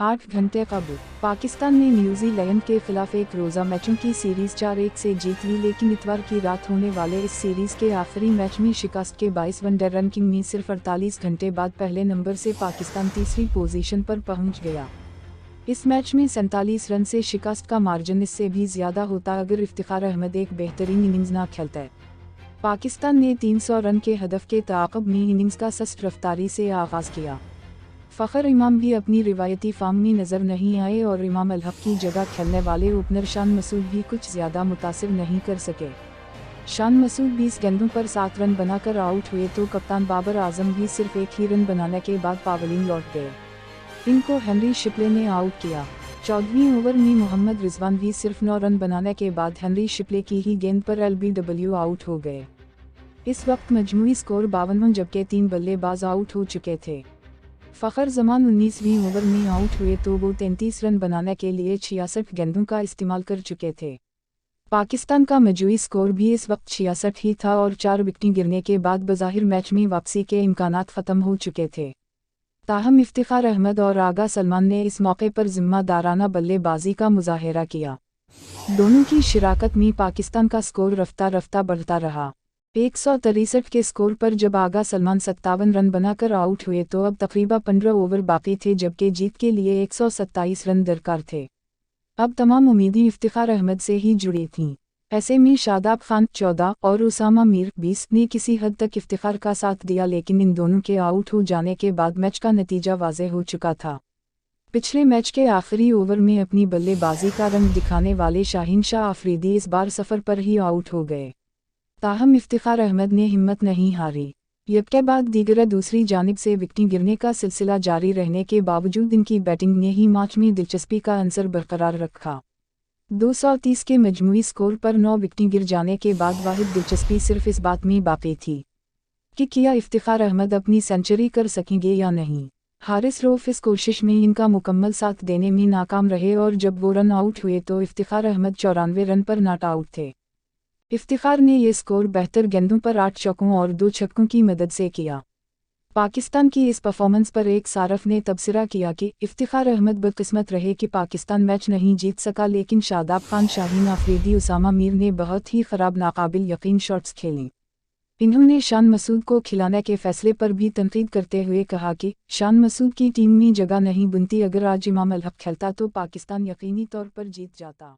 8 घंटे कबल पाकिस्तान ने न्यूजी लैंड के खिलाफ एक रोज़ा मैचों की सीरीज़ 4-1 से जीत ली, लेकिन इतवार की रात होने वाले इस सीरीज़ के आखिरी मैच में शिकस्त के 22 वनडे रैंकिंग में सिर्फ 48 घंटे बाद पहले नंबर से पाकिस्तान तीसरी पोजीशन पर पहुंच गया। इस मैच में 47 रन से शिकस्त का मार्जिन इससे भी ज़्यादा होता अगर इफ्तिखार अहमद एक बेहतरीन इनिंग्स न खेलता। पाकिस्तान ने 300 रन के हदफ के ताक़ब में इनिंग्स का सस्त रफ्तारी से आगाज़ किया। फ़खर इमाम भी अपनी रिवायती फॉर्म में नज़र नहीं आए और इमाम अल हक की जगह खेलने वाले ओपनर शान मसूद भी कुछ ज़्यादा मुतासिर नहीं कर सके। शान मसूद 20 गेंदों पर 7 रन बनाकर आउट हुए तो कप्तान बाबर आजम भी सिर्फ एक ही रन बनाने के बाद पावलिंग लौट गए। इनको हेनरी शिपले ने आउट किया। 14वें ओवर में मोहम्मद रिजवान भी सिर्फ 9 रन बनाने के बाद हेनरी शिपले की ही गेंद पर LBW आउट हो गए। इस वक्त मजमूई स्कोर 52 जबकि 3 बल्लेबाज आउट हो चुके थे। फ़खर जमान 19वें ओवर में आउट हुए तो वो 33 रन बनाने के लिए 66 गेंदों का इस्तेमाल कर चुके थे। पाकिस्तान का मजमूई स्कोर भी इस वक्त 66 ही था और 4 विकेटें गिरने के बाद बज़ाहिर मैच में वापसी के इम्कानात ख़त्म हो चुके थे। ताहम इफ्तिखार अहमद और आगा सलमान ने इस मौके पर ज़िम्मेदाराना बल्लेबाजी का मुज़ाहिरा किया। दोनों की शिराकत में पाकिस्तान का स्कोर रफ्ता रफ्ता बढ़ता रहा। 163 के स्कोर पर जब आगा सलमान 57 रन बनाकर आउट हुए तो अब तकरीबन 15 ओवर बाकी थे, जबकि जीत के लिए 127 रन दरकार थे। अब तमाम उम्मीदें इफ्तिखार अहमद से ही जुड़ी थीं। ऐसे में शादाब खान 14 और उसामा मीर 20 ने किसी हद तक इफ्तिखार का साथ दिया, लेकिन इन दोनों के आउट हो जाने के बाद मैच का नतीजा वाज़ेह हो चुका था। पिछले मैच के आखिरी ओवर में अपनी बल्लेबाजी का रंग दिखाने वाले शाहीन शाह आफरीदी इस बार सफ़र पर ही आउट हो गए। ताहम इफ्तिखार अहमद ने हिम्मत नहीं हारी। यके बाद दीगर दूसरी जानिब से विकेटें गिरने का सिलसिला जारी रहने के बावजूद इनकी बैटिंग ने ही मैच में दिलचस्पी का अंसर बरकरार रखा। 230 के मजमूई स्कोर पर 9 विकेटें गिर जाने के बाद वाहिद दिलचस्पी सिर्फ इस बात में बाकी थी कि क्या इफ्तिखार अहमद अपनी सेंचुरी कर सकेंगे या नहीं। हारिस रऊफ इस कोशिश में इनका मुकम्मल साथ देने में नाकाम रहे और जब वो रन आउट हुए तो इफ्तिखार अहमद 94 रन पर नॉट आउट थे। इफ्तिखार ने ये स्कोर बेहतर गेंदों पर 8 चौकों और 2 छक्कों की मदद से किया। पाकिस्तान की इस परफॉर्मेंस पर एक सारफ ने तबसरा किया कि इफ्तिखार अहमद बदकिस्मत रहे कि पाकिस्तान मैच नहीं जीत सका, लेकिन शादाब खान, शाहीन आफरीदी, उसामा मीर ने बहुत ही ख़राब नाकाबिल यकीन शॉट्स खेलीं। इन्होंने शान मसूद को खिलाने के फैसले पर भी तनकीद करते हुए कहा कि शान मसूद की टीम में जगह नहीं बनती, अगर आज इमाम अल हक खेलता तो पाकिस्तान यकीनी तौर पर जीत जाता।